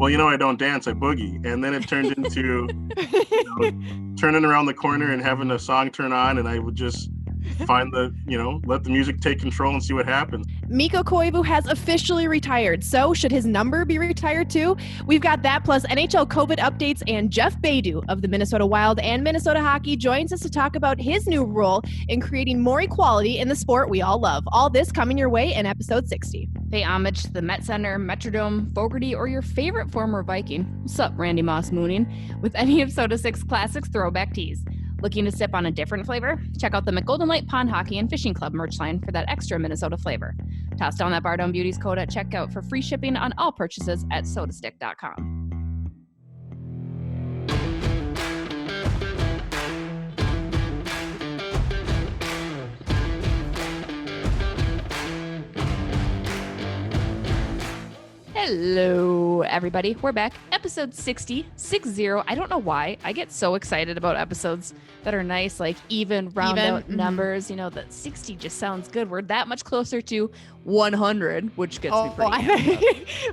well, I don't dance, I boogie. And then it turned into turning around the corner and having a song turn on, and I would just find let the music take control and see what happens. Mikko Koivu has officially retired, so should his number be retired too? We've got that plus NHL COVID updates, and Jeff Baidoo of the Minnesota Wild and Minnesota Hockey joins us to talk about his new role in creating more equality in the sport we all love. All this coming your way in episode 60. Pay homage to the Met Center, Metrodome, Fogarty, or your favorite former Viking. What's up, Randy Moss mooning? With any of Soda 6 Classics throwback tees. Looking to sip on a different flavor? Check out the McGolden Light Pond Hockey and Fishing Club merch line for that extra Minnesota flavor. Toss down that Bardown Beauties code at checkout for free shipping on all purchases at sodastick.com. Hello, everybody. We're back. Episode 60. I don't know why. I get so excited about episodes that are nice, like even round out numbers. That 60 just sounds good. We're that much closer to 100, which gets me pretty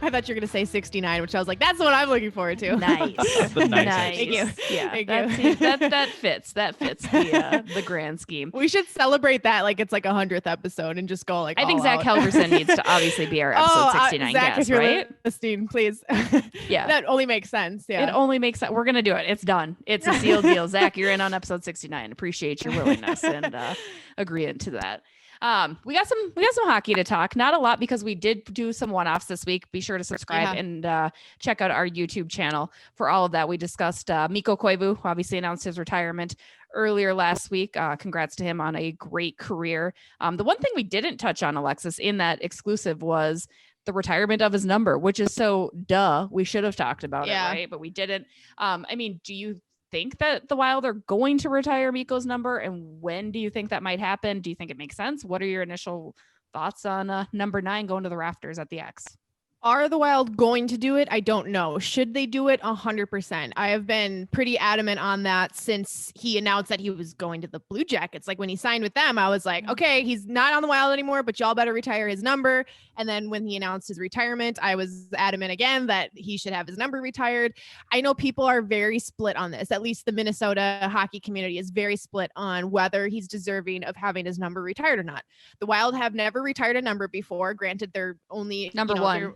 I thought you were going to say 69, which I was like, that's what I'm looking forward to. Nice. That's the nice. Thank you. Yeah, that fits the grand scheme. We should celebrate that like it's like 100th episode and just go like I think all Zach out. Helgerson needs to obviously be our episode 69 Zach, guest, if you're right? listening, please. Yeah. That only makes sense. Yeah. It only makes sense. We're going to do it. It's done. It's a sealed deal. Zach, you're in on episode 69. Appreciate your willingness and agreeing to that. We got some hockey to talk. Not a lot because we did do some one-offs this week. Be sure to subscribe and check out our YouTube channel for all of that. We discussed Mikko Koivu, who obviously announced his retirement earlier last week. Congrats to him on a great career. The one thing we didn't touch on, Alexis, in that exclusive was the retirement of his number, which is so we should have talked about it, right? But we didn't. Do you think that the Wild are going to retire Mikko's number, and when do you think that might happen? Do you think it makes sense? What are your initial thoughts on number 9 going to the rafters at the X? Are the Wild going to do it? I don't know. Should they do it? 100%. I have been pretty adamant on that since he announced that he was going to the Blue Jackets. Like when he signed with them, I was like, okay, he's not on the Wild anymore, but y'all better retire his number. And then when he announced his retirement, I was adamant again that he should have his number retired. I know people are very split on this. At least the Minnesota hockey community is very split on whether he's deserving of having his number retired or not. The Wild have never retired a number before. Granted, they're only number one.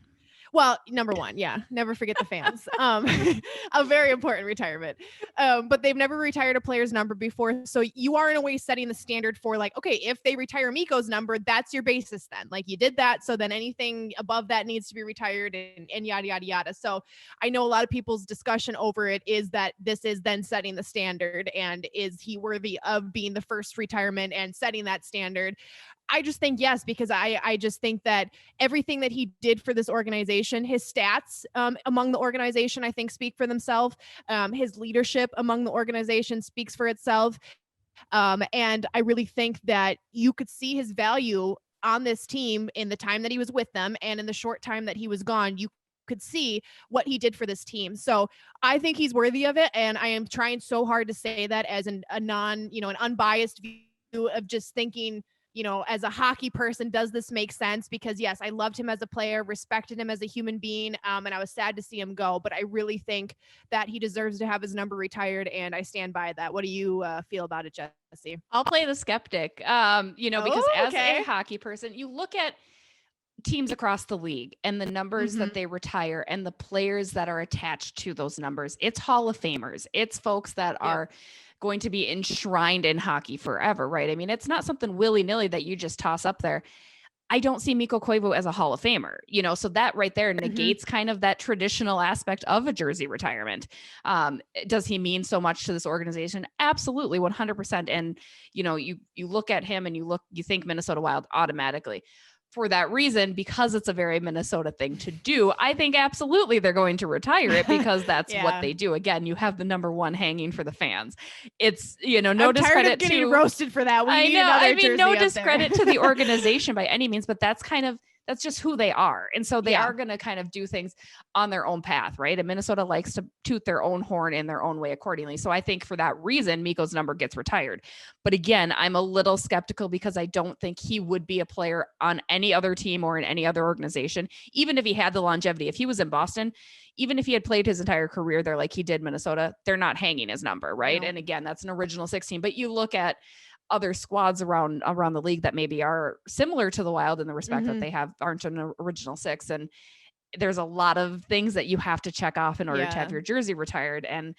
Well, number one, yeah. Never forget the fans. A very important retirement. But they've never retired a player's number before. So you are in a way setting the standard for like, okay, if they retire Mikko's number, that's your basis then. Like you did that. So then anything above that needs to be retired and yada, yada, yada. So I know a lot of people's discussion over it is that this is then setting the standard, and is he worthy of being the first retirement and setting that standard? I just think yes, because I just think that everything that he did for this organization, his stats among the organization, I think speak for themselves. His leadership among the organization speaks for itself. And I really think that you could see his value on this team in the time that he was with them and in the short time that he was gone. You could see what he did for this team. So I think he's worthy of it. And I am trying so hard to say that as an unbiased view of just thinking, as a hockey person, does this make sense? Because yes, I loved him as a player, respected him as a human being. And I was sad to see him go, but I really think that he deserves to have his number retired. And I stand by that. What do you feel about it, Jesse? I'll play the skeptic, because as a hockey person, you look at teams across the league and the numbers that they retire and the players that are attached to those numbers. It's Hall of Famers. It's folks that are going to be enshrined in hockey forever, right? I mean, it's not something willy-nilly that you just toss up there. I don't see Mikko Koivu as a Hall of Famer, so that right there negates kind of that traditional aspect of a jersey retirement. Does he mean so much to this organization? Absolutely, 100%. And, you look at him and you think Minnesota Wild automatically. For that reason, because it's a very Minnesota thing to do, I think absolutely they're going to retire it because that's what they do. Again, you have the number 1 hanging for the fans. It's, no I'm discredit to getting to roasted for that. No discredit to the organization by any means, but that's kind of that's just who they are. And so they are going to kind of do things on their own path, right? And Minnesota likes to toot their own horn in their own way accordingly. So I think for that reason, Mikko's number gets retired. But again, I'm a little skeptical because I don't think he would be a player on any other team or in any other organization, even if he had the longevity. If he was in Boston, even if he had played his entire career there like he did Minnesota, they're not hanging his number, right? No. And again, that's an original 16. But you look at other squads around the league that maybe are similar to the Wild in the respect that they aren't an original 6. And there's a lot of things that you have to check off in order to have your jersey retired. And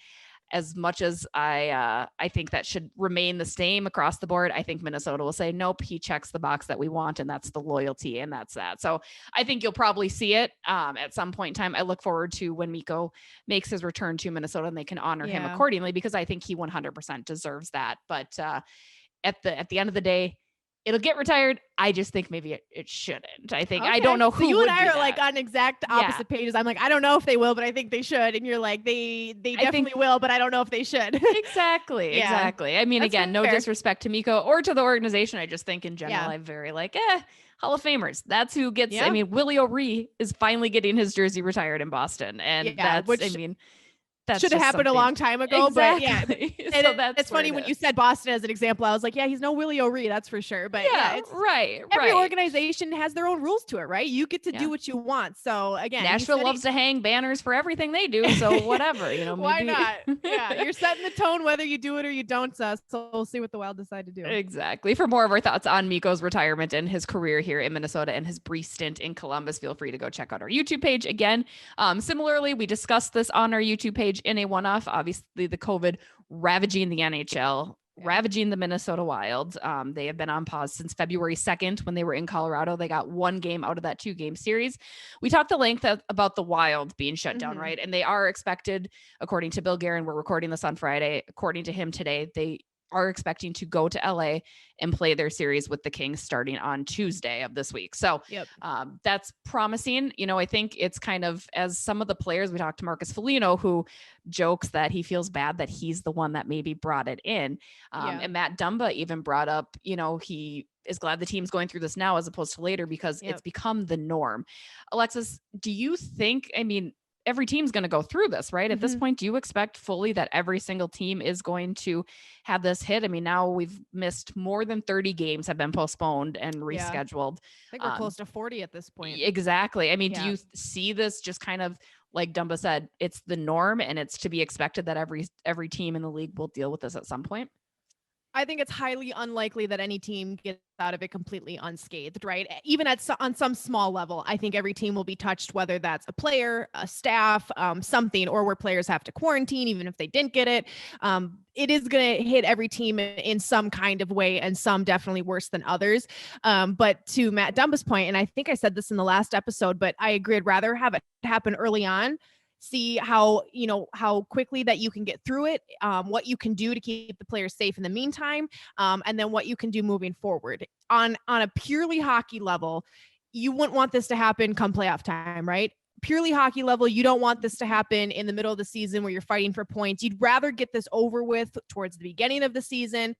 as much as I think that should remain the same across the board, I think Minnesota will say, nope, he checks the box that we want. And that's the loyalty. And that's that. So I think you'll probably see it at some point in time. I look forward to when Mikko makes his return to Minnesota and they can honor him accordingly, because I think he 100% deserves that. But at the end of the day, it'll get retired. I just think maybe it shouldn't. I think, I don't know who. So you and I are like on exact opposite pages. I'm like, I don't know if they will, but I think they should. And you're like, they definitely will, but I don't know if they should. Exactly. Exactly. I mean, that's again, no disrespect to Mikko or to the organization. I just think in general, I'm very like, Hall of Famers. That's who gets, I mean, Willie O'Ree is finally getting his jersey retired in Boston. And that's, that should have happened a long time ago, exactly. But so it's funny when you said Boston as an example. I was like, he's no Willie O'Ree, that's for sure. But it's right. Every organization has their own rules to it, right? You get to do what you want. So again, Nashville loves to hang banners for everything they do. So whatever, maybe. Why not? Yeah, you're setting the tone whether you do it or you don't. So we'll see what the Wild decide to do. Exactly. For more of our thoughts on Mikko's retirement and his career here in Minnesota and his brief stint in Columbus, feel free to go check out our YouTube page. Again, similarly, we discussed this on our YouTube page in a one-off. Obviously, the COVID ravaging the NHL, ravaging the Minnesota Wild. They have been on pause since February 2nd when they were in Colorado. They got one game out of that 2-game series. We talked at length about the Wild being shut down, right? And they are expected, according to Bill Guerin, we're recording this on Friday. According to him today, they are expecting to go to LA and play their series with the Kings starting on Tuesday of this week. So that's promising. I think it's kind of, as some of the players, we talked to Marcus Foligno, who jokes that he feels bad that he's the one that maybe brought it in. And Matt Dumba even brought up, he is glad the team's going through this now as opposed to later, because it's become the norm. Alexis, do you think, every team's going to go through this, right? At this point, do you expect fully that every single team is going to have this hit? Now we've missed more than 30 games have been postponed and rescheduled. I think we're close to 40 at this point. Exactly. Do you see this just kind of, like Dumba said, it's the norm and it's to be expected that every team in the league will deal with this at some point? I think it's highly unlikely that any team gets out of it completely unscathed, right? Even on some small level, I think every team will be touched, whether that's a player, a staff, something, or where players have to quarantine, even if they didn't get it. It is going to hit every team in some kind of way, and some definitely worse than others. But to Matt Dumba's point, and I think I said this in the last episode, but I agree, I'd rather have it happen early on, see how quickly that you can get through it, what you can do to keep the players safe in the meantime, and then what you can do moving forward. On a purely hockey level, you wouldn't want this to happen come playoff time, right? Purely hockey level, you don't want this to happen in the middle of the season where you're fighting for points. You'd rather get this over with towards the beginning of the season,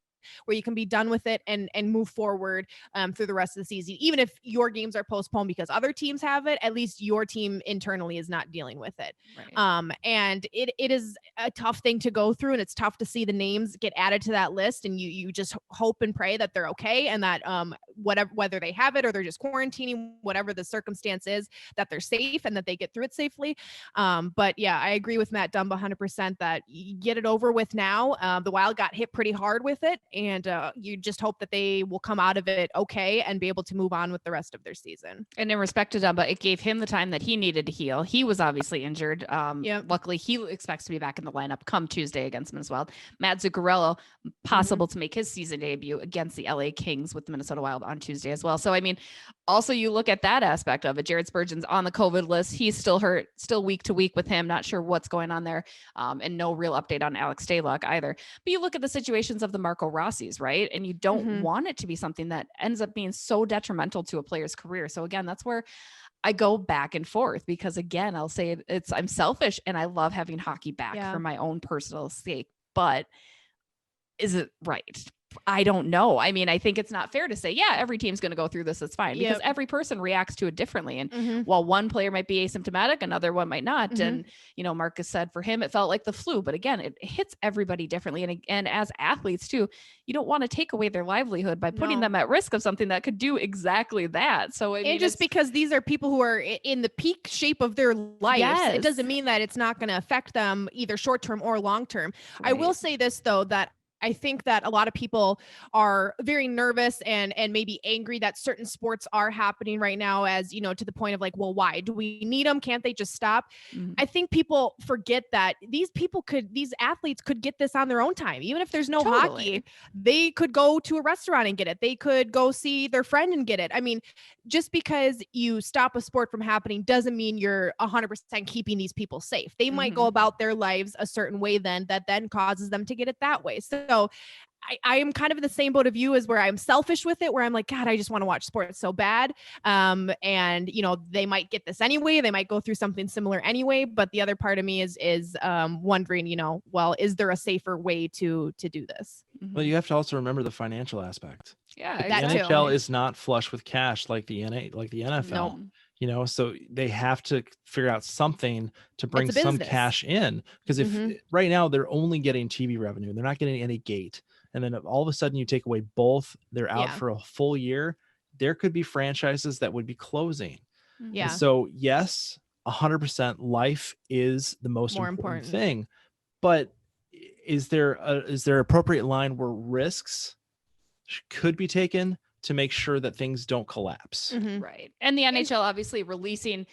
where you can be done with it and move forward through the rest of the season. Even if your games are postponed because other teams have it, at least your team internally is not dealing with it. Right. And it is a tough thing to go through, and it's tough to see the names get added to that list, and you just hope and pray that they're okay, and that whether they have it or they're just quarantining, whatever the circumstance is, that they're safe and that they get through it safely. But yeah, I agree with Matt Dumba 100% that you get it over with now. The Wild got hit pretty hard with it, and you just hope that they will come out of it okay and be able to move on with the rest of their season. And in respect to Dumba, it gave him the time that he needed to heal. He was obviously injured. Luckily, he expects to be back in the lineup come Tuesday against Minnesota Wild. Matt Zuccarello, possible to make his season debut against the LA Kings with the Minnesota Wild on Tuesday as well. So, also you look at that aspect of it. Jared Spurgeon's on the COVID list. He's still hurt, still week to week with him. Not sure what's going on there. And no real update on Alex Stalock either. But you look at the situations of the Marco Rossi's, right? And you don't want it to be something that ends up being so detrimental to a player's career. So again, that's where I go back and forth, because again, I'll say I'm selfish and I love having hockey back for my own personal sake, but is it right I don't know. I mean, I think it's not fair to say, yeah, every team's going to go through this. It's fine because every person reacts to it differently. And while one player might be asymptomatic, another one might not. And, Marcus said for him, it felt like the flu, but again, it hits everybody differently. And as athletes too, you don't want to take away their livelihood by putting them at risk of something that could do exactly that. So, just because these are people who are in the peak shape of their life, it doesn't mean that it's not going to affect them either short term or long term. Right. I will say this though, that I think that a lot of people are very nervous and maybe angry that certain sports are happening right now, as, to the point of like, well, why do we need them? Can't they just stop? I think people forget that these athletes could get this on their own time. Even if there's no hockey, they could go to a restaurant and get it. They could go see their friend and get it. I mean, just because you stop a sport from happening doesn't mean you're 100% keeping these people safe. They might go about their lives a certain way that then causes them to get it that way. So I am kind of in the same boat of you, as where I'm selfish with it, where I'm like, God, I just want to watch sports so bad. And, they might get this anyway. They might go through something similar anyway. But the other part of me is wondering, well, is there a safer way to do this? Well, you have to also remember the financial aspect. Yeah. The NHL is not flush with cash like the NFL. Nope. So they have to figure out something to bring some cash in, because if right now they're only getting TV revenue, they're not getting any gate. And then all of a sudden you take away both, they're out for a full year. There could be franchises that would be closing. Yeah. And so yes, 100% life is the most important thing, but is there appropriate line where risks could be taken to make sure that things don't collapse? Right. And the NHL obviously releasing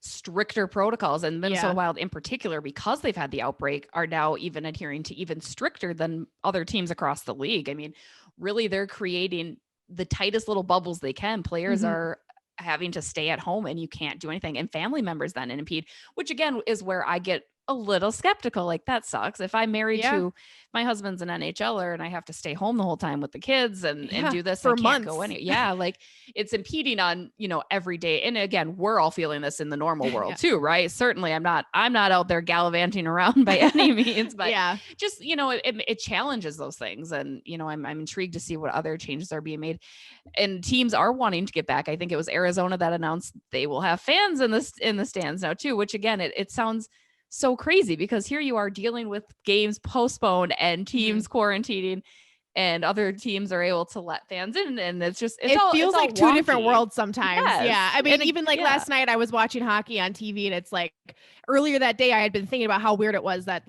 stricter protocols, and Minnesota Wild in particular, because they've had the outbreak, are now even adhering to even stricter than other teams across the league. I mean, really, they're creating the tightest little bubbles they can. Players are having to stay at home and you can't do anything, and family members then impede, which again is where I get a little skeptical. Like, that sucks. If I'm married to, my husband's an NHLer and I have to stay home the whole time with the kids and do this for months. Go anywhere. Like, it's impeding on, every day. And again, we're all feeling this in the normal world too, right? Certainly I'm not out there gallivanting around by any means, but just, it challenges those things. And, I'm intrigued to see what other changes are being made, and teams are wanting to get back. I think it was Arizona that announced they will have fans in the stands now too, which again, it sounds so crazy, because here you are dealing with games postponed and teams quarantining, and other teams are able to let fans in, and it feels like two different worlds sometimes. I mean, and even last night I was watching hockey on TV, and it's like earlier that day I had been thinking about how weird it was that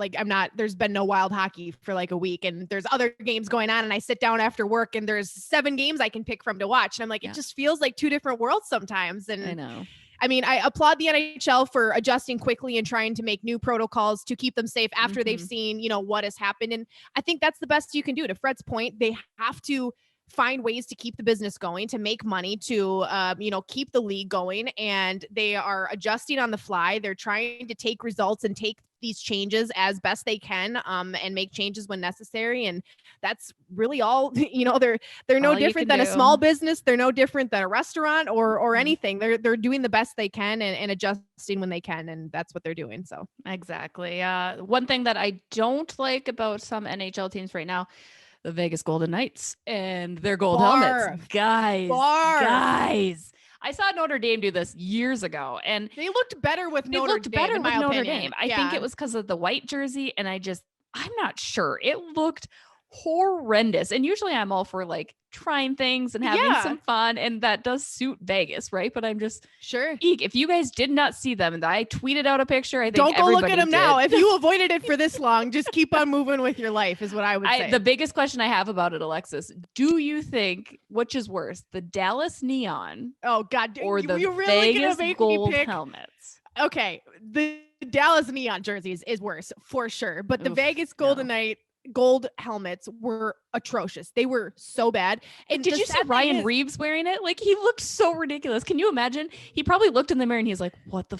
there's been no Wild hockey for like a week, and there's other games going on, and I sit down after work and there's 7 games I can pick from to watch, and I'm like, it just feels like two different worlds sometimes. And I know. I mean, I applaud the NHL for adjusting quickly and trying to make new protocols to keep them safe after they've seen, what has happened. And I think that's the best you can do. To Fred's point, they have to find ways to keep the business going, to make money, to, keep the league going. And they are adjusting on the fly. They're trying to take results and take these changes as best they can, and make changes when necessary. And that's really all, they're no different than a small business. They're no different than a restaurant or anything. They're doing the best they can and adjusting when they can. And that's what they're doing. So exactly. One thing that I don't like about some NHL teams right now, the Vegas Golden Knights and their gold helmets. Guys. I saw Notre Dame do this years ago, and they looked better with Notre Dame. I think it was because of the white jersey, and I'm not sure. It looked horrendous. And usually I'm all for trying things and having some fun, and that does suit Vegas, right? But I'm just if you guys did not see them, and I tweeted out a picture, I think don't go look at them now. If you avoided it for this long, just keep on moving with your life is what I would say. The biggest question I have about it, Alexis, do you think which is worse, the Dallas neon or the Vegas gold helmets? Okay, the Dallas neon jerseys is worse for sure, but the Vegas Golden Knight gold helmets were atrocious. They were so bad. And did you see Ryan Reeves wearing it? He looked so ridiculous. Can you imagine? He probably looked in the mirror and he's like, what the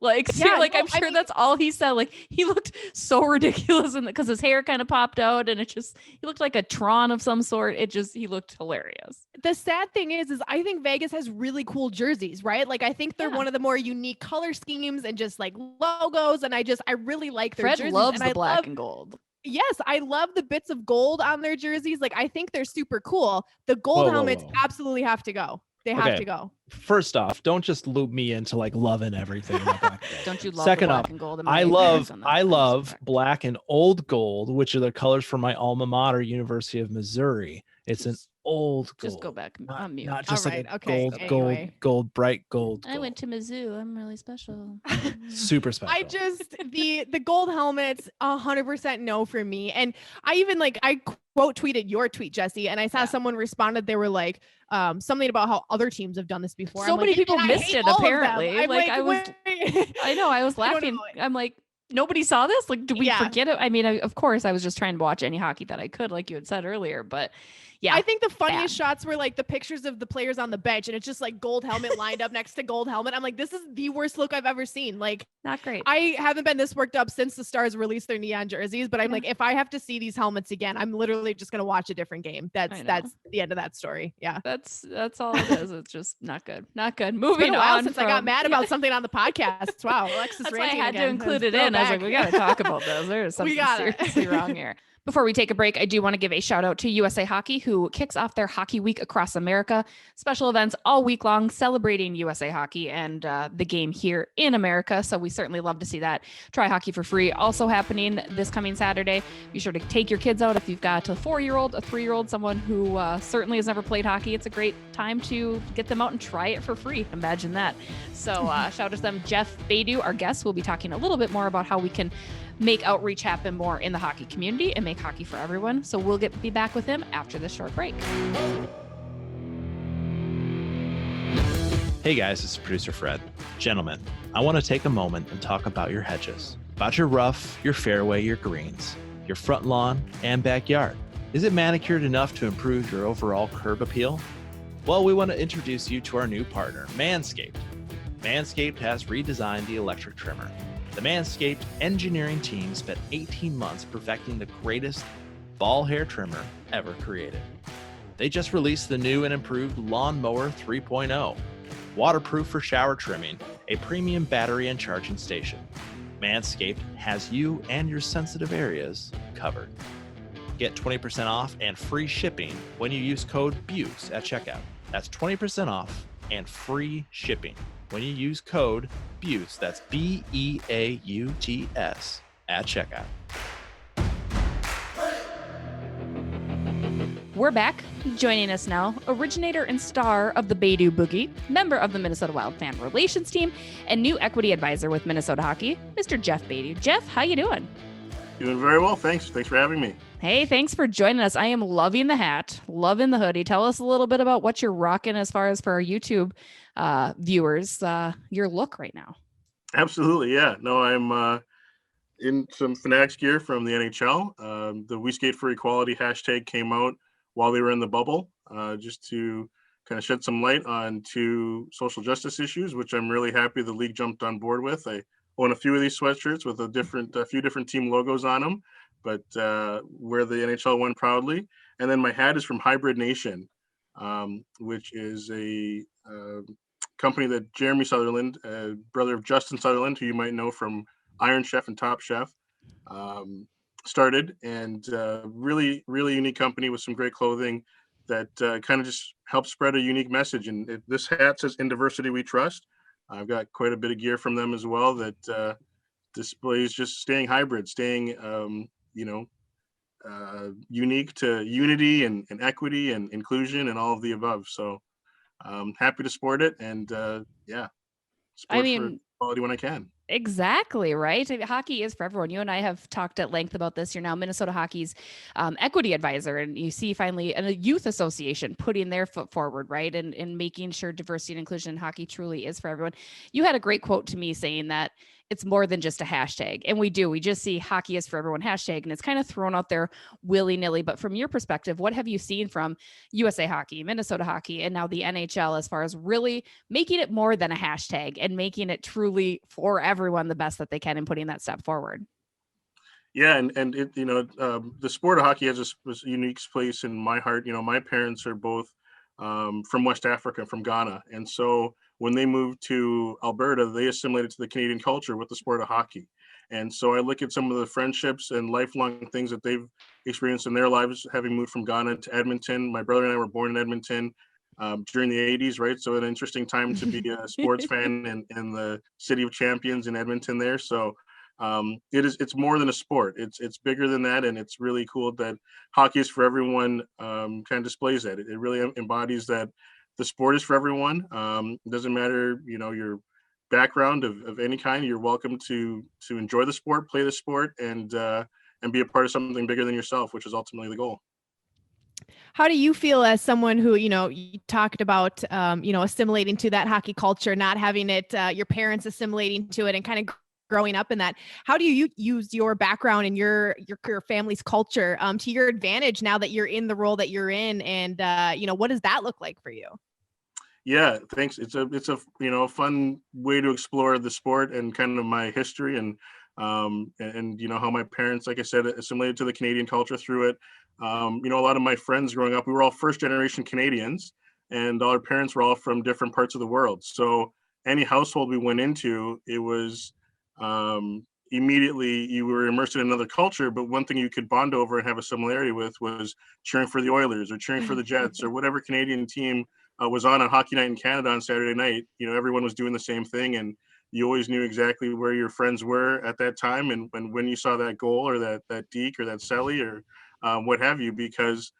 I'm sure that's all he said. He looked so ridiculous because his hair kind of popped out, and he looked like a Tron of some sort. He looked hilarious. The sad thing is I think Vegas has really cool jerseys, right? I think they're one of the more unique color schemes and just logos. And I really like their jerseys. Fred loves the black and gold. Yes, I love the bits of gold on their jerseys. Like, I think they're super cool. The gold helmets absolutely have to go. They have to go. First off, don't just loop me into like loving everything. Don't you love Second the black off, and gold? I love black and old gold, which are the colors for my alma mater, University of Missouri. It's an old gold. Just go back on mute. Not just like a gold, bright gold. I went to Mizzou. I'm really special. Super special. I just the gold helmets 100% no for me. And I even I quote tweeted your tweet, Jesse, and I saw someone responded. They were like something about how other teams have done this before. So many people missed it apparently. I know, I was laughing. I'm like, nobody saw this? Like, did we forget it? I mean, of course, I was just trying to watch any hockey that I could, like you had said earlier, but yeah. I think the funniest shots were like the pictures of the players on the bench, and it's just like gold helmet lined up next to gold helmet. I'm like, this is the worst look I've ever seen. Like, not great. I haven't been this worked up since the Stars released their neon jerseys, but I'm like, if I have to see these helmets again, I'm literally just gonna watch a different game. That's the end of that story. Yeah. That's all it is. It's just not good. Not good. Moving on. Since I got mad about something on the podcast. Wow. Alexis That's why I had to include it in. I was like, we gotta talk about those. There's something seriously wrong here. Before we take a break, I do want to give a shout out to USA Hockey, who kicks off their Hockey Week across America. Special events all week long celebrating USA Hockey and the game here in America. So we certainly love to see that. Try Hockey for Free also happening this coming Saturday. Be sure to take your kids out if you've got a 4-year-old, a 3-year-old, someone who certainly has never played hockey. It's a great time to get them out and try it for free. Imagine that. So shout out to them. Jeff Baidoo, our guest, will be talking a little bit more about how we can make outreach happen more in the hockey community and make hockey for everyone. So we'll be back with him after this short break. Hey guys, this is producer Fred. Gentlemen, I want to take a moment and talk about your hedges, about your rough, your fairway, your greens, your front lawn, and backyard. Is it manicured enough to improve your overall curb appeal? Well, we want to introduce you to our new partner, Manscaped. Manscaped has redesigned the electric trimmer. The Manscaped engineering team spent 18 months perfecting the greatest ball hair trimmer ever created. They just released the new and improved Lawnmower 3.0, waterproof for shower trimming, a premium battery and charging station. Manscaped has you and your sensitive areas covered. Get 20% off and free shipping when you use code BEAUTS at checkout. That's 20% off and free shipping when you use code BEAUTS, that's BEAUTS, at checkout. We're back. Joining us now, originator and star of the Baidoo Boogie, member of the Minnesota Wild fan relations team, and new equity advisor with Minnesota Hockey, Mr. Jeff Baidoo. Jeff, how you doing? Doing very well, thanks. Thanks for having me. Hey, thanks for joining us. I am loving the hat, loving the hoodie. Tell us a little bit about what you're rocking as far as for our YouTube viewers, your look right now. Absolutely, yeah. No, I'm in some Fanatics gear from the NHL. The We Skate for Equality hashtag came out while they were in the bubble, just to kind of shed some light on two social justice issues, which I'm really happy the league jumped on board with. I own a few of these sweatshirts with a few different team logos on them, but wear the NHL one proudly. And then my hat is from Hybrid Nation, which is a company that Jeremy Sutherland, brother of Justin Sutherland, who you might know from Iron Chef and Top Chef, started, and really unique company with some great clothing that kind of just helps spread a unique message. And this hat says "In Diversity We Trust." I've got quite a bit of gear from them as well that displays just staying hybrid, staying unique to unity and equity and inclusion and all of the above. So happy to sport it, and for quality when I can. Exactly, right? Hockey is for everyone. You and I have talked at length about this. You're now Minnesota Hockey's equity advisor, and you see finally a youth association putting their foot forward, right? And making sure diversity and inclusion in hockey truly is for everyone. You had a great quote to me saying that it's more than just a hashtag. And we just see hockey is for everyone hashtag, and it's kind of thrown out there willy-nilly. But from your perspective, what have you seen from USA Hockey, Minnesota Hockey, and now the NHL as far as really making it more than a hashtag and making it truly for everyone the best that they can and putting that step forward? Yeah, and it, the sport of hockey has a unique place in my heart. My parents are both from West Africa, from Ghana, and so when they moved to Alberta, they assimilated to the Canadian culture with the sport of hockey. And so I look at some of the friendships and lifelong things that they've experienced in their lives, having moved from Ghana to Edmonton. My brother and I were born in Edmonton during the 80s, right? So an interesting time to be a sports fan in the city of champions in Edmonton there. So it's more than a sport. It's bigger than that. And it's really cool that Hockey is for Everyone kind of displays that. It really embodies that the sport is for everyone. It doesn't matter, your background of any kind. You're welcome to enjoy the sport, play the sport, and be a part of something bigger than yourself, which is ultimately the goal. How do you feel as someone who, you talked about, assimilating to that hockey culture, not having it, your parents assimilating to it and kind of growing up in that? How do you use your background and your family's culture to your advantage now that you're in the role that you're in? And, what does that look like for you? Yeah, thanks. It's a fun way to explore the sport and kind of my history and how my parents, like I said, assimilated to the Canadian culture through it. A lot of my friends growing up, we were all first generation Canadians, and our parents were all from different parts of the world. So any household we went into, it was immediately you were immersed in another culture. But one thing you could bond over and have a similarity with was cheering for the Oilers or cheering for the Jets or whatever Canadian team was on Hockey Night in Canada on Saturday night. Everyone was doing the same thing, and you always knew exactly where your friends were at that time, and when you saw that goal or that deke or that celly or what have you, because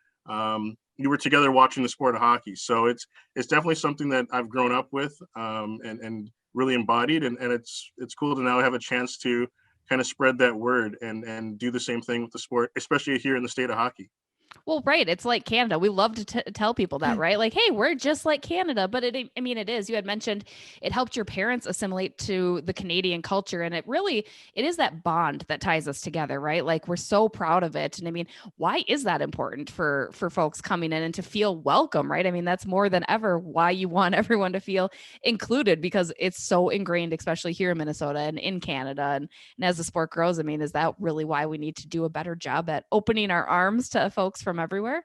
you were together watching the sport of hockey. So it's definitely something that I've grown up with and really embodied, and it's cool to now have a chance to kind of spread that word and do the same thing with the sport, especially here in the state of hockey. Well, right. It's like Canada. We love to tell people that, right? Like, hey, we're just like Canada. But it is. You had mentioned it helped your parents assimilate to the Canadian culture. And it is that bond that ties us together, right? Like, we're so proud of it. And why is that important for folks coming in and to feel welcome, right? That's more than ever why you want everyone to feel included, because it's so ingrained, especially here in Minnesota and in Canada. And as the sport grows, is that really why we need to do a better job at opening our arms to folks from everywhere?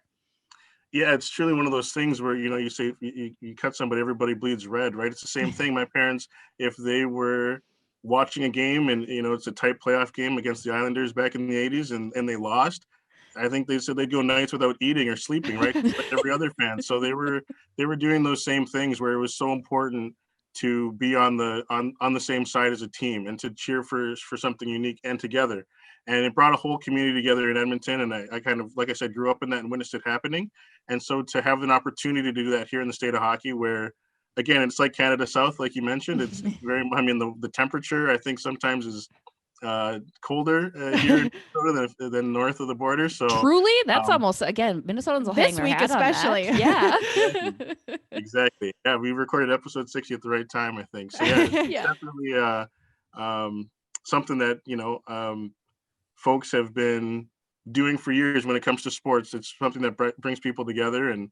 Yeah, it's truly one of those things where, you say you cut somebody, everybody bleeds red, right? It's the same thing. My parents, if they were watching a game and, it's a tight playoff game against the Islanders back in the 80s and they lost, I think they said they'd go nights without eating or sleeping, right? Like every other fan. So they were doing those same things where it was so important to be on the same side as a team and to cheer for something unique and together. And it brought a whole community together in Edmonton. And I kind of, like I said, grew up in that and witnessed it happening. And so to have an opportunity to do that here in the state of hockey, where, again, it's like Canada South, like you mentioned, it's very, the temperature, I think sometimes is colder here in Minnesota than north of the border. So truly, that's almost, again, Minnesotans will hang their hat especially on that. Yeah. Exactly. Yeah, we recorded episode 60 at the right time, I think. So yeah, it's definitely something that folks have been doing for years when it comes to sports. It's something that brings people together and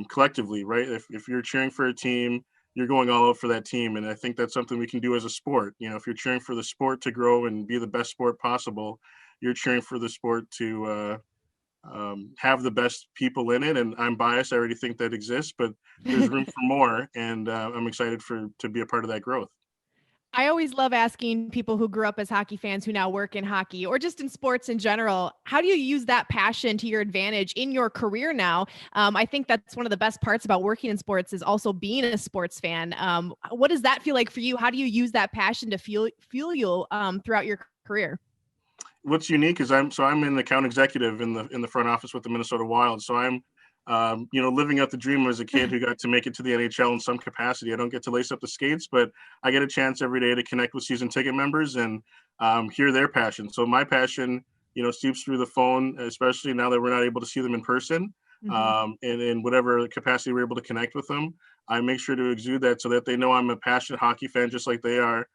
collectively, right? If you're cheering for a team, you're going all out for that team. And I think that's something we can do as a sport. If you're cheering for the sport to grow and be the best sport possible, you're cheering for the sport to have the best people in it. And I'm biased. I already think that exists, but there's room for more. And I'm excited to be a part of that growth. I always love asking people who grew up as hockey fans who now work in hockey or just in sports in general, how do you use that passion to your advantage in your career now? I think that's one of the best parts about working in sports is also being a sports fan. What does that feel like for you? How do you use that passion to fuel you throughout your career? What's unique is I'm an account executive in the front office with the Minnesota Wild. So I'm living out the dream as a kid who got to make it to the NHL in some capacity. I don't get to lace up the skates, but I get a chance every day to connect with season ticket members and hear their passion. So my passion, seeps through the phone, especially now that we're not able to see them in person. And in whatever capacity we're able to connect with them, I make sure to exude that so that they know I'm a passionate hockey fan, just like they are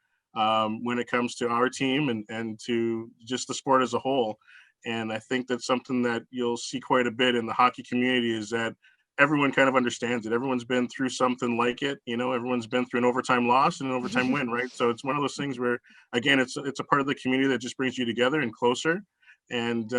when it comes to our team and to just the sport as a whole. And I think that's something that you'll see quite a bit in the hockey community is that everyone kind of understands it. Everyone's been through something like it. Everyone's been through an overtime loss and an overtime win, right? So it's one of those things where, again, it's a part of the community that just brings you together and closer. And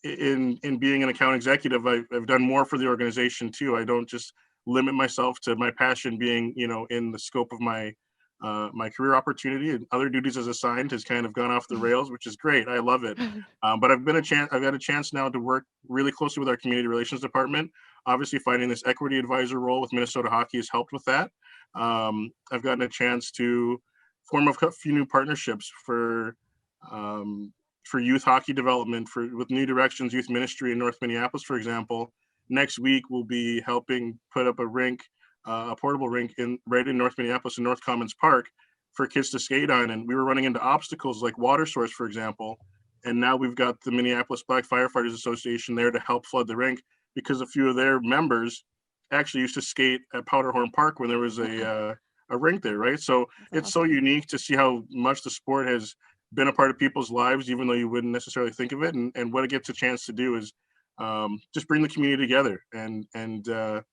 in being an account executive, I've done more for the organization too. I don't just limit myself to my passion being, in the scope of my my career opportunity and other duties as assigned has kind of gone off the rails, which is great. I love it. But I've got a chance now to work really closely with our community relations department. Obviously, finding this equity advisor role with Minnesota Hockey has helped with that. I've gotten a chance to form a few new partnerships for youth hockey development, with New Directions Youth Ministry in North Minneapolis, for example. Next week, we'll be helping put up a rink, a portable rink right in North Minneapolis in North Commons Park for kids to skate on. And we were running into obstacles like water source, for example. And now we've got the Minneapolis Black Firefighters Association there to help flood the rink, because a few of their members actually used to skate at Powderhorn Park when there was a rink there, right? So it's so unique to see how much the sport has been a part of people's lives, even though you wouldn't necessarily think of it. And what it gets a chance to do is just bring the community together. And the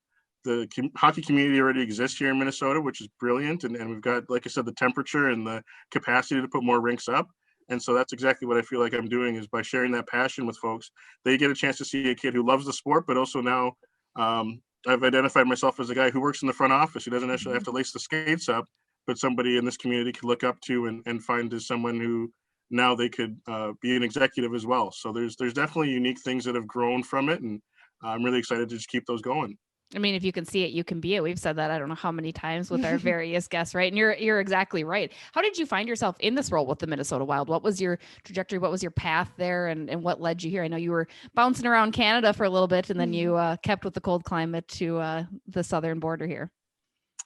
hockey community already exists here in Minnesota, which is brilliant. And we've got, like I said, the temperature and the capacity to put more rinks up. And so that's exactly what I feel like I'm doing, is by sharing that passion with folks. They get a chance to see a kid who loves the sport, but also now I've identified myself as a guy who works in the front office, who doesn't necessarily have to lace the skates up, but somebody in this community could look up to and find as someone who now they could be an executive as well. So there's definitely unique things that have grown from it. And I'm really excited to just keep those going. I mean, if you can see it, you can be it. We've said that I don't know how many times with our various guests, right? And you're exactly right. How did you find yourself in this role with the Minnesota Wild? What was your trajectory? What was your path there, and what led you here? I know you were bouncing around Canada for a little bit, and then you kept with the cold climate to the southern border here.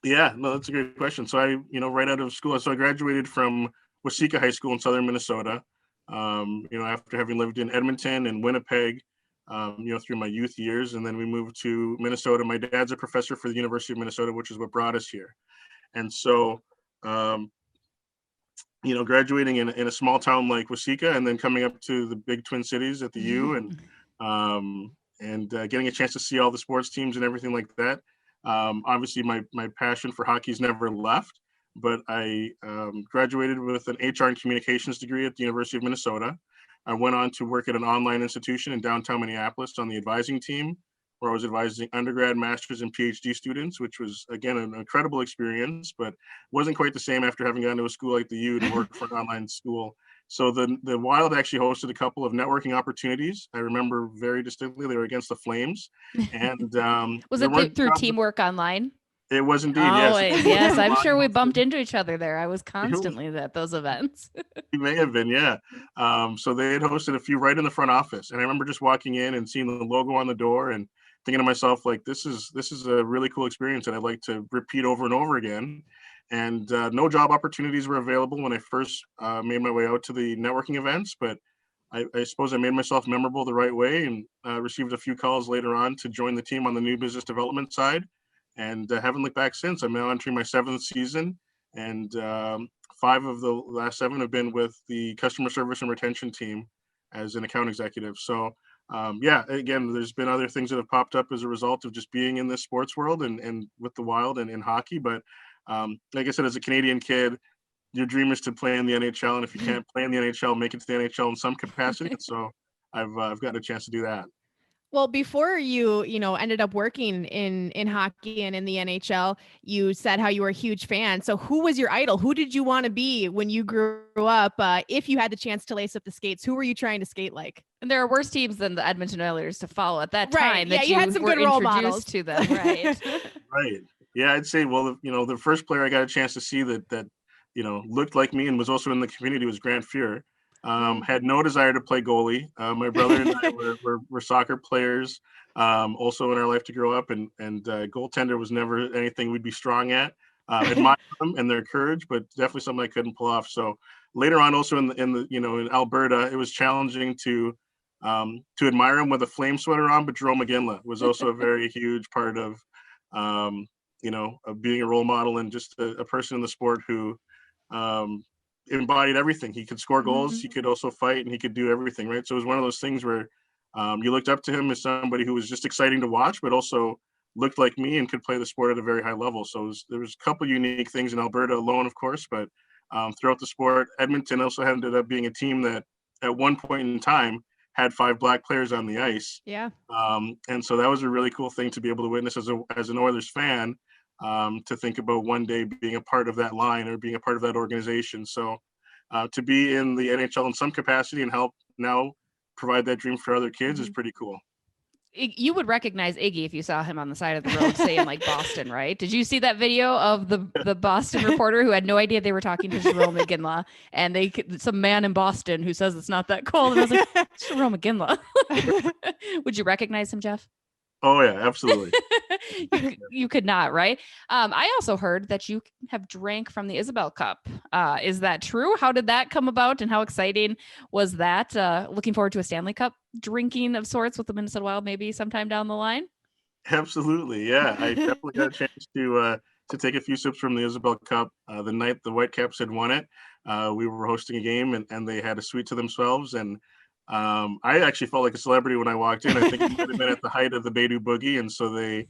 Yeah, no, that's a great question. So I, right out of school, so I graduated from Waseca High School in southern Minnesota. After having lived in Edmonton and Winnipeg, through my youth years. And then we moved to Minnesota. My dad's a professor for the University of Minnesota, which is what brought us here. And so, graduating in a small town like Waseca, and then coming up to the big Twin Cities at the U, and getting a chance to see all the sports teams and everything like that. Obviously, my passion for hockey's never left, but I graduated with an HR and communications degree at the University of Minnesota. I went on to work at an online institution in downtown Minneapolis on the advising team, where I was advising undergrad, master's, and PhD students, which was, again, an incredible experience, but wasn't quite the same after having gone to a school like the U to work for an online school. So the Wild actually hosted a couple of networking opportunities. I remember very distinctly they were against the Flames. And was it through Teamwork Online? It was indeed, yes. Yes, I'm sure we bumped into each other there. I was constantly at those events. You may have been, yeah. So they had hosted a few right in the front office. And I remember just walking in and seeing the logo on the door and thinking to myself, like, this is a really cool experience that I'd like to repeat over and over again. And no job opportunities were available when I first made my way out to the networking events, but I suppose I made myself memorable the right way, and received a few calls later on to join the team on the new business development side. And haven't looked back since. I'm now entering my 7th season, and 5 of the last 7 have been with the customer service and retention team as an account executive. So again, there's been other things that have popped up as a result of just being in this sports world and with the Wild and in hockey. But like I said, as a Canadian kid, your dream is to play in the NHL. And if you can't play in the NHL, make it to the NHL in some capacity. So I've gotten a chance to do that. Well, before you ended up working in hockey and in the NHL, you said how you were a huge fan. So who was your idol? Who did you want to be when you grew up? If you had the chance to lace up the skates, who were you trying to skate like? And there are worse teams than the Edmonton Oilers to follow at that time. Right. Yeah, you had some good role models to them, right? Right. Yeah, I'd say, well, the first player I got a chance to see that looked like me and was also in the community was Grant Fuhr. Had no desire to play goalie. My brother and I were soccer players, also in our life to grow up, and goaltender was never anything we'd be strong at. Admire them and their courage, but definitely something I couldn't pull off. So later on, also in Alberta, it was challenging to admire him with a flame sweater on. But Jerome McGinley was also a very huge part of of being a role model and just a person in the sport who embodied everything. He could score goals, he could also fight, and he could do everything, right? So it was one of those things where you looked up to him as somebody who was just exciting to watch, but also looked like me and could play the sport at a very high level. So there was a couple unique things in Alberta alone, of course, but throughout the sport. Edmonton also ended up being a team that at one point in time had 5 Black players on the ice. Yeah. And so that was a really cool thing to be able to witness as an Oilers fan. to think about one day being a part of that line or being a part of that organization. So to be in the NHL in some capacity and help now provide that dream for other kids is pretty cool. You would recognize Iggy if you saw him on the side of the road saying like Boston, right? Did you see that video of the Boston reporter who had no idea they were talking to Jerome McGinley, and some man in Boston who says it's not that cold, and I was like, it's Jerome McGinley. Would you recognize him, Jeff? Oh yeah, absolutely. You could not, right? I also heard that you have drank from the Isabelle Cup. Is that true? How did that come about, and how exciting was that? Looking forward to a Stanley Cup drinking of sorts with the Minnesota Wild maybe sometime down the line? Absolutely, yeah. I definitely got a chance to take a few sips from the Isabelle Cup the night the Whitecaps had won it. We were hosting a game, and they had a suite to themselves, and I actually felt like a celebrity when I walked in. I think it might have been at the height of the Baidoo Boogie, and so they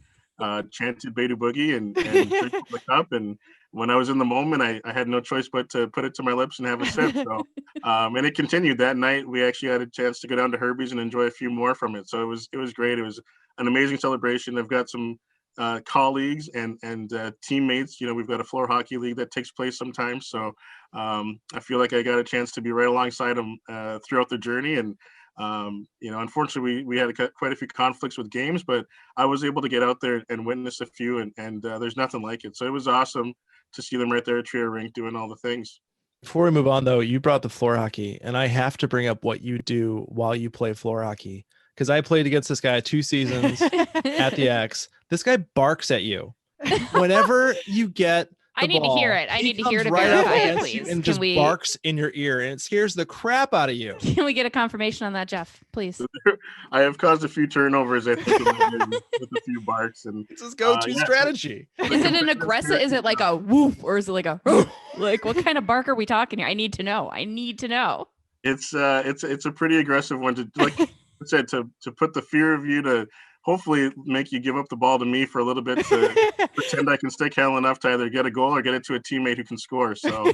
chanted Baidoo Boogie and drank from the cup. And when I was in the moment, I had no choice but to put it to my lips and have a sip. So, and it continued that night. We actually had a chance to go down to Herbie's and enjoy a few more from it. So it was great. It was an amazing celebration. I've got some colleagues and teammates. You know, we've got a floor hockey league that takes place sometimes. So I feel like I got a chance to be right alongside them throughout the journey. And you know, unfortunately, we had quite a few conflicts with games, but I was able to get out there and witness a few, and there's nothing like it. So it was awesome to see them right there at Trio Rink doing all the things. Before we move on, though, you brought the floor hockey, and I have to bring up what you do while you play floor hockey, because I played against this guy 2 seasons at the X. This guy barks at you whenever you get I need to hear it. I need to hear it to right verify it, please. And just barks in your ear, and it scares the crap out of you. Can we get a confirmation on that, Jeff, please? I have caused a few turnovers, I think, with a few barks. And it's his go-to strategy. Is it an aggressive? Is it like a woof, or is it like a like what kind of bark are we talking here? I need to know. It's a pretty aggressive one to, like I said, to put the fear of you to hopefully make you give up the ball to me for a little bit to pretend I can stick handle enough to either get a goal or get it to a teammate who can score. So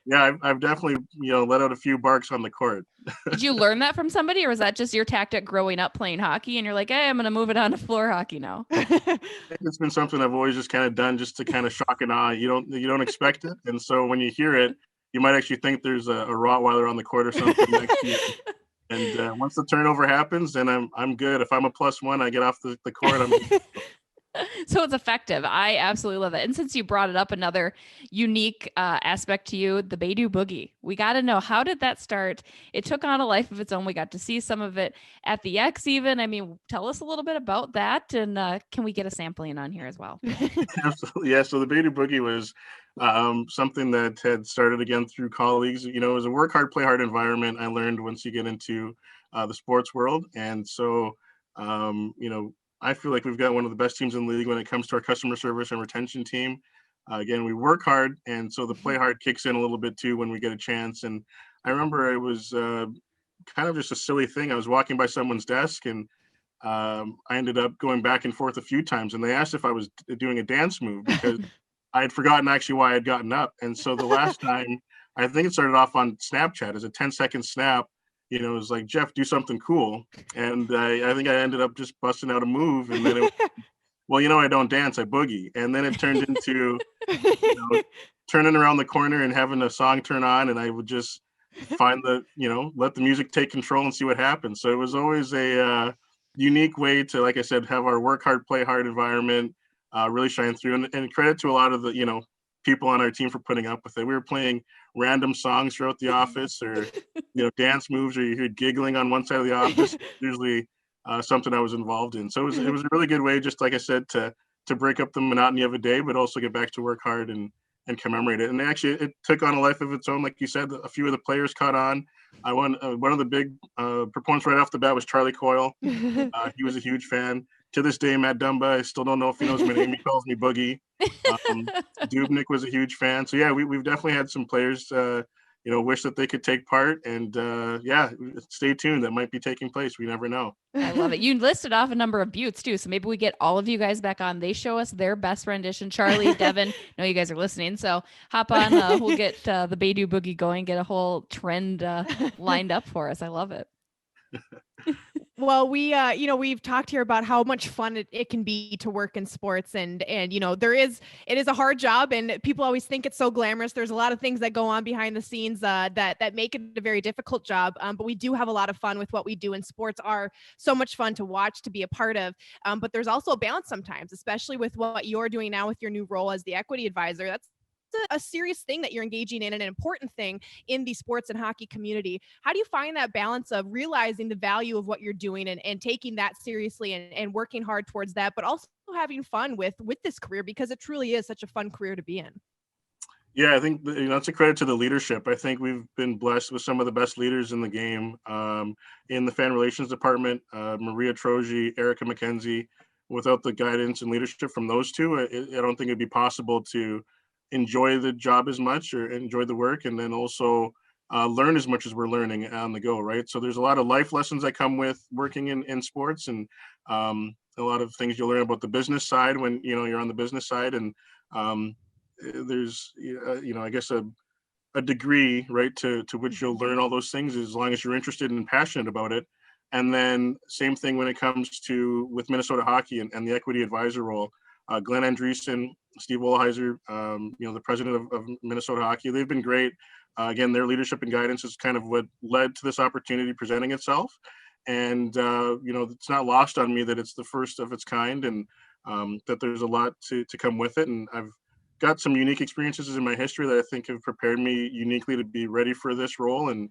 yeah, I've definitely, you know, let out a few barks on the court. Did you learn that from somebody, or was that just your tactic growing up playing hockey and you're like, hey, I'm going to move it on to floor hockey now? I think it's been something I've always just kind of done just to kind of shock and awe. You don't expect it. And so when you hear it, you might actually think there's a Rottweiler on the court or something next to you. And once the turnover happens, then I'm good. If I'm a +1, I get off the court. So it's effective. I absolutely love it. And since you brought it up, another unique aspect to you, the Baidoo Boogie. We got to know, how did that start? It took on a life of its own. We got to see some of it at the X even. I mean, tell us a little bit about that. And can we get a sampling on here as well? Absolutely. Yeah. So the Baidoo Boogie was something that had started again through colleagues. You know, it was a work hard, play hard environment. I learned once you get into the sports world. And so, you know, I feel like we've got one of the best teams in the league when it comes to our customer service and retention team. Again, we work hard, and so the play hard kicks in a little bit too when we get a chance. And I remember it was kind of just a silly thing. I was walking by someone's desk, and I ended up going back and forth a few times, and they asked if I was doing a dance move because I had forgotten actually why I'd gotten up. And so the last time, I think it started off on Snapchat as a 10-second snap. You know, it was like, Jeff, do something cool. And I think I ended up just busting out a move. And then it was, well, you know, I don't dance, I boogie. And then it turned into, you know, turning around the corner and having a song turn on. And I would just find let the music take control and see what happens. So it was always a unique way to, like I said, have our work hard, play hard environment really shine through. And credit to a lot of the, you know, people on our team for putting up with it. We were playing random songs throughout the office, or you know, dance moves, or you hear giggling on one side of the office. Usually something I was involved in. So it was a really good way, just like I said, to break up the monotony of a day, but also get back to work hard and commemorate it. And actually, it took on a life of its own. Like you said, a few of the players caught on. I won one of the big proponents right off the bat was Charlie Coyle. He was a huge fan. To this day, Matt Dumba, I still don't know if he knows my name. He calls me Boogie. Dubnik was a huge fan. So yeah, we've definitely had some players, you know, wish that they could take part. And yeah, stay tuned. That might be taking place. We never know. I love it. You listed off a number of buttes too. So maybe we get all of you guys back on. They show us their best rendition. Charlie, Devin, know you guys are listening. So hop on. We'll get the Baidoo Boogie going, get a whole trend lined up for us. I love it. Well, we, we've talked here about how much fun it can be to work in sports, and it is a hard job, and people always think it's so glamorous. There's a lot of things that go on behind the scenes that make it a very difficult job. But we do have a lot of fun with what we do, and sports are so much fun to watch, to be a part of. But there's also a balance sometimes, especially with what you're doing now with your new role as the equity advisor. That's a serious thing that you're engaging in, and an important thing in the sports and hockey community. How do you find that balance of realizing the value of what you're doing, and taking that seriously, and working hard towards that, but also having fun with this career, because it truly is such a fun career to be in? Yeah, I think it's a credit to the leadership. I think we've been blessed with some of the best leaders in the game. In the fan relations department, Maria Troji, Erica McKenzie. Without the guidance and leadership from those two, I don't think it'd be possible to enjoy the job as much, or enjoy the work, and then also learn as much as we're learning on the go, right? So there's a lot of life lessons that come with working in sports, and a lot of things you'll learn about the business side when you're on the business side, and there's I guess a degree, right, to which you'll learn all those things as long as you're interested and passionate about it. And then same thing when it comes to with Minnesota Hockey and the equity advisor role. Glenn Andreessen, Steve Wollheiser, the president of Minnesota Hockey, they've been great. Again, their leadership and guidance is kind of what led to this opportunity presenting itself. And, it's not lost on me that it's the first of its kind, and that there's a lot to come with it. And I've got some unique experiences in my history that I think have prepared me uniquely to be ready for this role, and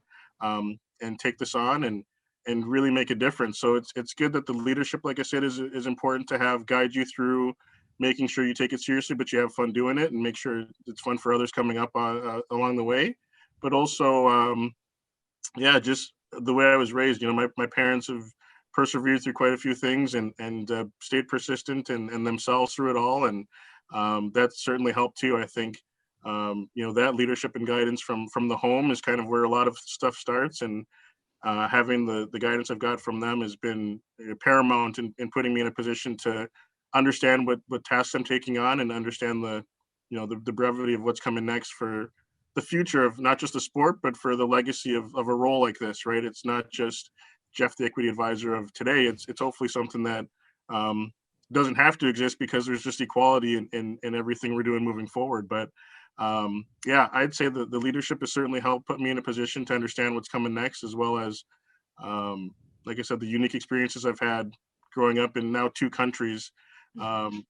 take this on and really make a difference. So it's good that the leadership, like I said, is important to have guide you through making sure you take it seriously, but you have fun doing it, and make sure it's fun for others coming up along the way. But also, just the way I was raised, my parents have persevered through quite a few things, and stayed persistent and themselves through it all. And that certainly helped too. I think, that leadership and guidance from the home is kind of where a lot of stuff starts. And having the guidance I've got from them has been paramount in putting me in a position to understand what tasks I'm taking on, and understand the brevity of what's coming next for the future of not just the sport, but for the legacy of a role like this, right? It's not just Jeff, the equity advisor of today. It's hopefully something that doesn't have to exist, because there's just equality in everything we're doing moving forward. But I'd say the leadership has certainly helped put me in a position to understand what's coming next, as well as, like I said, the unique experiences I've had growing up in now 2 countries. To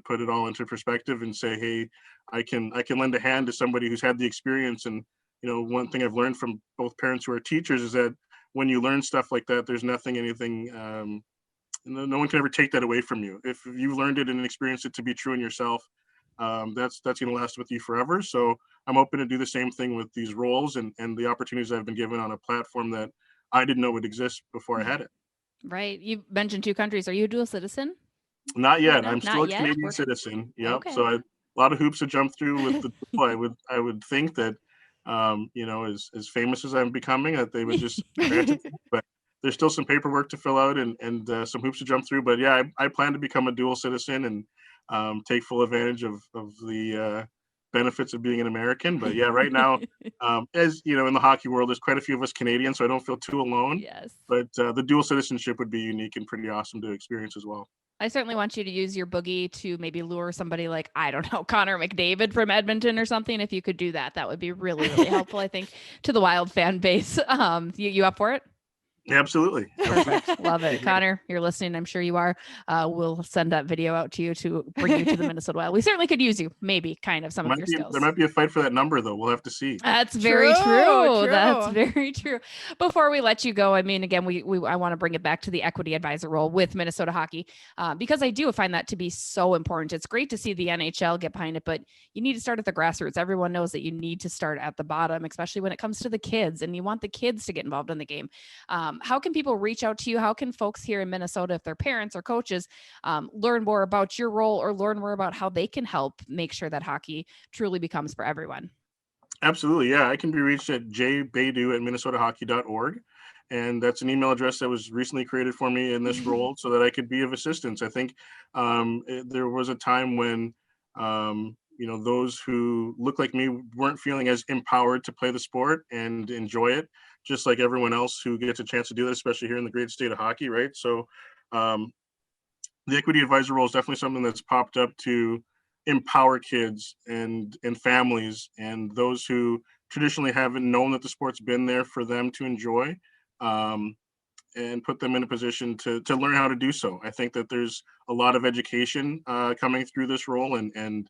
put it all into perspective and say, hey, I can lend a hand to somebody who's had the experience. And one thing I've learned from both parents who are teachers is that when you learn stuff like that, there's anything. No one can ever take that away from you. If you've learned it and experienced it to be true in yourself, that's going to last with you forever. So I'm open to do the same thing with these roles and the opportunities I've been given on a platform that I didn't know would exist before I had it. Right. You mentioned 2 countries. Are you a dual citizen? Not yet. I'm still a Canadian citizen. Yep. Okay. So a lot of hoops to jump through with the I would think that, as famous as I'm becoming, that they would just grant it. But there's still some paperwork to fill out and some hoops to jump through. But yeah, I plan to become a dual citizen and take full advantage of the benefits of being an American. But yeah, right now, as in the hockey world, there's quite a few of us Canadians, so I don't feel too alone. Yes. But the dual citizenship would be unique and pretty awesome to experience as well. I certainly want you to use your boogie to maybe lure somebody like, I don't know, Connor McDavid from Edmonton or something. If you could do that, that would be really, really helpful, I think, to the Wild fan base. You up for it? Absolutely. Perfect. Love it. Connor, you're listening. I'm sure you are. We'll send that video out to you to bring you to the Minnesota Wild. We certainly could use you, maybe kind of some of your skills. There might be a fight for that number, though. We'll have to see. That's very true. That's very true. Before we let you go, I mean, again, I want to bring it back to the equity advisor role with Minnesota Hockey, because I do find that to be so important. It's great to see the NHL get behind it, but you need to start at the grassroots. Everyone knows that you need to start at the bottom, especially when it comes to the kids, and you want the kids to get involved in the game. How can people reach out to you? How can folks here in Minnesota, if they're parents or coaches, learn more about your role or learn more about how they can help make sure that hockey truly becomes for everyone? Absolutely. Yeah. I can be reached at jbaidoo@minnesotahockey.org. And that's an email address that was recently created for me in this role so that I could be of assistance. I think there was a time when, those who look like me weren't feeling as empowered to play the sport and enjoy it, just like everyone else who gets a chance to do this, especially here in the great state of hockey, right? So the equity advisor role is definitely something that's popped up to empower kids and families and those who traditionally haven't known that the sport's been there for them to enjoy, and put them in a position to learn how to do so. I think that there's a lot of education coming through this role and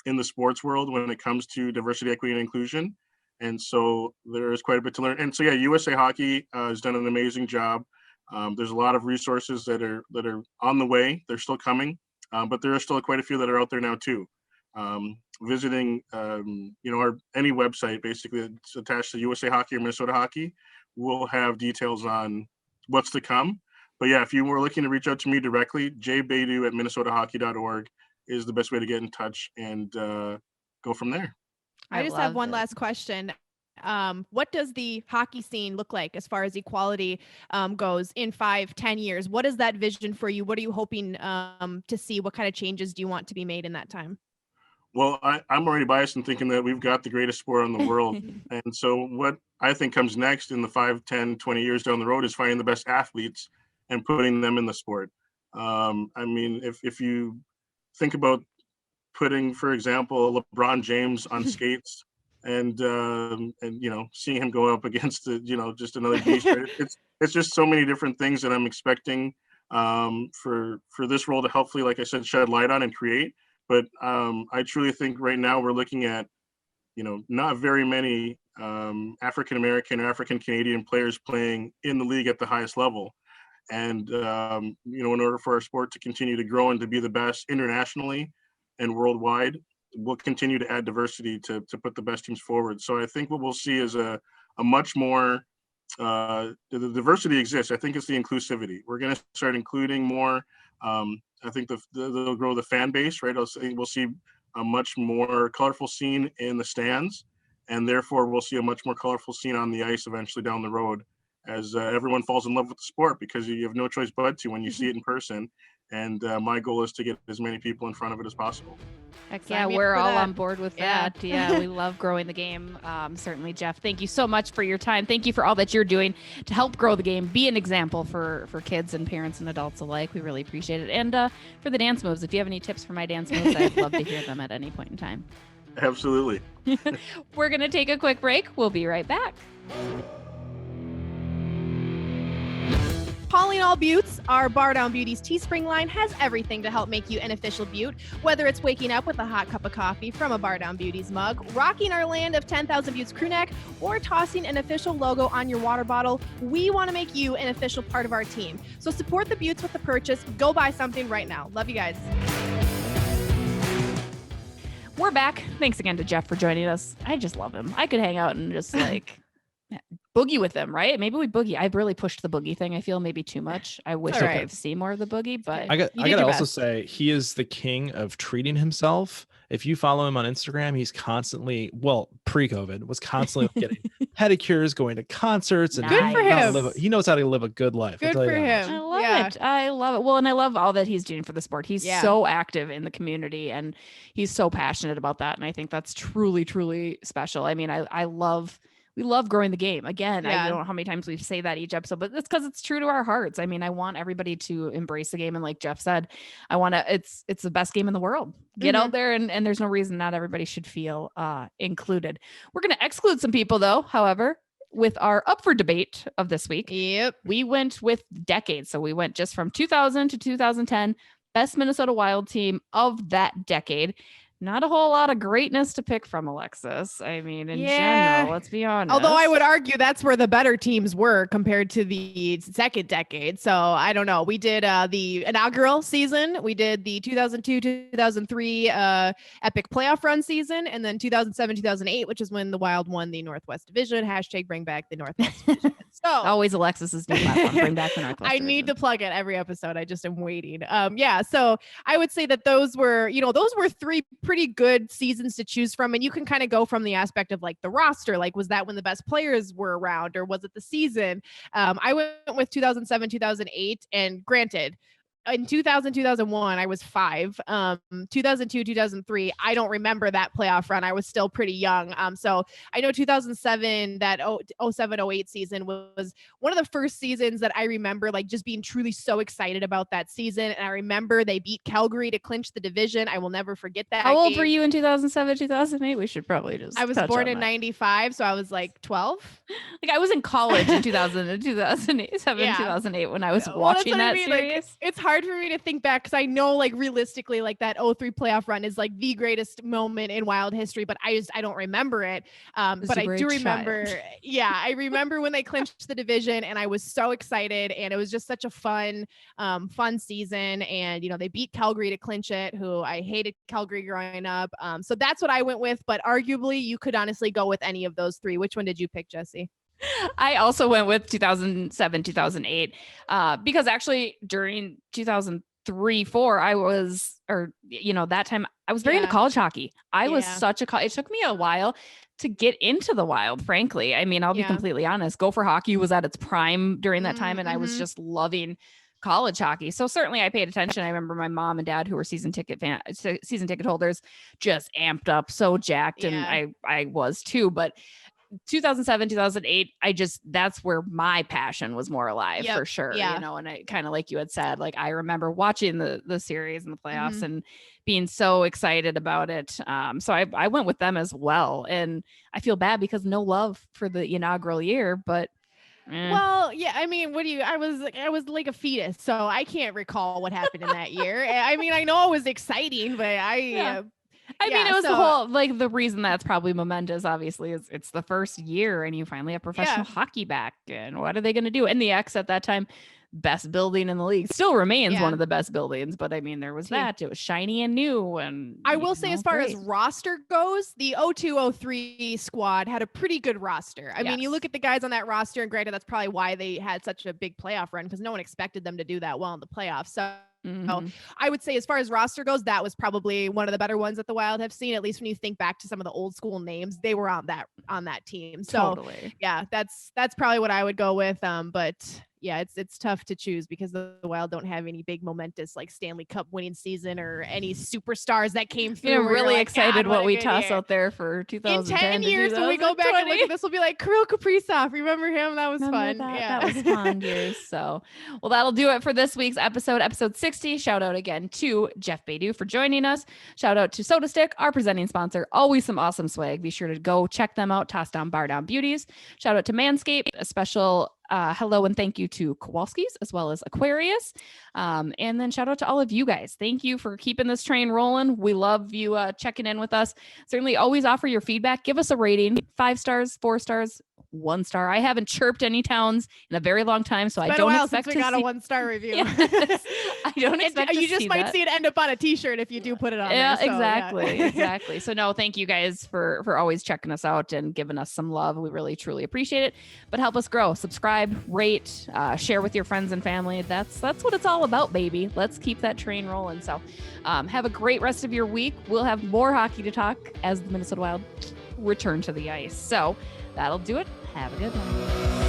in the sports world when it comes to diversity, equity, and inclusion. And so there's quite a bit to learn. And so, yeah, USA Hockey has done an amazing job. There's a lot of resources that are on the way. They're still coming, but there are still quite a few that are out there now too. Visiting, any website basically that's attached to USA Hockey or Minnesota Hockey will have details on what's to come. But yeah, if you were looking to reach out to me directly, jbaidoo@minnesotahockey.org is the best way to get in touch and go from there. I just have one last question. What does the hockey scene look like as far as equality goes in 5-10 years? What is that vision for you? What are you hoping to see? What kind of changes do you want to be made in that time? Well, I'm already biased in thinking that we've got the greatest sport in the world. And so what I think comes next in the 5, 10, 20 years down the road is finding the best athletes and putting them in the sport. I mean, if you think about putting, for example, LeBron James on skates and seeing him go up against just another beast, right? It's just so many different things that I'm expecting for this role to hopefully, like I said, shed light on and create. But I truly think right now we're looking at, not very many African-American or African-Canadian players playing in the league at the highest level. And, in order for our sport to continue to grow and to be the best internationally and worldwide, we'll continue to add diversity to put the best teams forward. So I think what we'll see is a much more, the diversity exists. I think it's the inclusivity. We're going to start including more. I think they'll grow the fan base, right? We'll see a much more colorful scene in the stands, and therefore we'll see a much more colorful scene on the ice eventually down the road as everyone falls in love with the sport, because you have no choice but to when you see it in person. And my goal is to get as many people in front of it as possible. Heck yeah, we're all on board with that. Yeah, we love growing the game. Certainly, Jeff, thank you so much for your time. Thank you for all that you're doing to help grow the game, be an example for kids and parents and adults alike. We really appreciate it. And for the dance moves, if you have any tips for my dance moves, I'd love to hear them at any point in time. Absolutely. We're going to take a quick break. We'll be right back. Calling all Beauts, our Bardown Beauties Teespring line has everything to help make you an official Beaut. Whether it's waking up with a hot cup of coffee from a Bardown Beauties mug, rocking our Land of 10,000 Beauts crew neck, or tossing an official logo on your water bottle, we want to make you an official part of our team. So support the Beauts with the purchase. Go buy something right now. Love you guys. We're back. Thanks again to Jeff for joining us. I just love him. I could hang out and just boogie with them, right? Maybe we boogie. I've really pushed the boogie thing. I feel maybe too much. I wish I could see more of the boogie, but I got to also say he is the king of treating himself. If you follow him on Instagram, he's constantly, pre-COVID, was constantly getting pedicures, going to concerts, and good for him. He knows how to live a good life. Good for him. I love it. I love it. Well, and I love all that he's doing for the sport. He's so active in the community, and he's so passionate about that. And I think that's truly, truly special. I mean, we love growing the game. Again, I don't know how many times we say that each episode, but it's because it's true to our hearts. I mean, I want everybody to embrace the game. And like Jeff said, it's the best game in the world. Get out there, and there's no reason not everybody should feel included. We're going to exclude some people though, however, with our up for debate of this week. Yep. We went with decades. So we went just from 2000 to 2010, best Minnesota Wild team of that decade. Not a whole lot of greatness to pick from, Alexis. I mean, in general, let's be honest. Although I would argue that's where the better teams were compared to the second decade. So I don't know. We did the inaugural season. We did the 2002-2003 epic playoff run season. And then 2007-2008, which is when the Wild won the Northwest Division. # bring back the Northwest Division. So always Alexis's new platform. Bring back the Northwest Division. Need to plug it every episode. I just am waiting. So I would say that those were three pretty good seasons to choose from, and you can kind of go from the aspect of like the roster, like was that when the best players were around, or was it the season? I went with 2007-2008, and granted, in 2000, 2001, I was 5. 2002, 2003, I don't remember that playoff run. I was still pretty young. So I know 2007, that 07, 08 season was one of the first seasons that I remember like just being truly so excited about that season. And I remember they beat Calgary to clinch the division. I will never forget that. How old were you in 2007, 2008? We should probably just I was born in 95, so I was like 12. Like I was in college in 2007, 2008 when I was watching that series. Like, it's hard for me to think back because I know like realistically like that 03 playoff run is like the greatest moment in Wild history, but I don't remember it. But I do remember, I remember when they clinched the division and I was so excited and it was just such a fun season. And, they beat Calgary to clinch it, who I hated Calgary growing up. So that's what I went with, but arguably you could honestly go with any of those 3. Which one did you pick, Jesse? I also went with 2007, 2008, because actually during 2003, 4, I was, that time I was very into college hockey. I was it took me a while to get into the Wild, frankly. I mean, I'll be completely honest. Gopher hockey was at its prime during that time. And I was just loving college hockey. So certainly I paid attention. I remember my mom and dad, who were season ticket holders, just amped up, so jacked. And I was too, but 2007, 2008, that's where my passion was more alive for sure. And I kind of, like you had said, like I remember watching the series and the playoffs and being so excited about it. So I went with them as well. And I feel bad because no love for the inaugural year, but well, yeah, I mean, I was like a fetus, so I can't recall what happened in that year. I mean, I know it was exciting, but I mean, it was the whole, like, the reason that's probably momentous, obviously, is it's the first year and you finally have professional hockey back. And what are they going to do? And the X at that time, best building in the league, still remains one of the best buildings. But I mean, there was that. It was shiny and new. And I will say, as far as roster goes, the 0203 squad had a pretty good roster. I mean, you look at the guys on that roster, and granted, that's probably why they had such a big playoff run, because no one expected them to do that well in the playoffs. So I would say, as far as roster goes, that was probably one of the better ones that the Wild have seen. At least when you think back to some of the old school names, they were on that team. So that's probably what I would go with. But yeah, it's tough to choose because the Wild don't have any big momentous like Stanley Cup winning season or any superstars that came through. I'm really excited what we toss out there for 2010. In 10 years, when we go back and look at this, we'll be like, Kirill Kaprizov. Remember him? That was fun. That was fun years. So, well, that'll do it for this week's episode 60. Shout out again to Jeff Baidoo for joining us. Shout out to Soda Stick, our presenting sponsor. Always some awesome swag. Be sure to go check them out. Toss down Bardown Beauties. Shout out to Manscaped. A special hello and thank you to Kowalski's as well as Aquarius. And then shout out to all of you guys. Thank you for keeping this train rolling. We love you checking in with us. Certainly always offer your feedback. Give us a rating, 5 stars, 4 stars, 1 star. I haven't chirped any towns in a very long time, so I don't expect to see. We got a 1-star review. Yes. I don't expect you just might see it end up on a t-shirt if you do put it on there. So, exactly. So no, thank you guys for always checking us out and giving us some love. We really truly appreciate it. But help us grow. Subscribe, rate, share with your friends and family. That's what it's all about, baby. Let's keep that train rolling. So have a great rest of your week. We'll have more hockey to talk as the Minnesota Wild return to the ice. So that'll do it. Have a good one.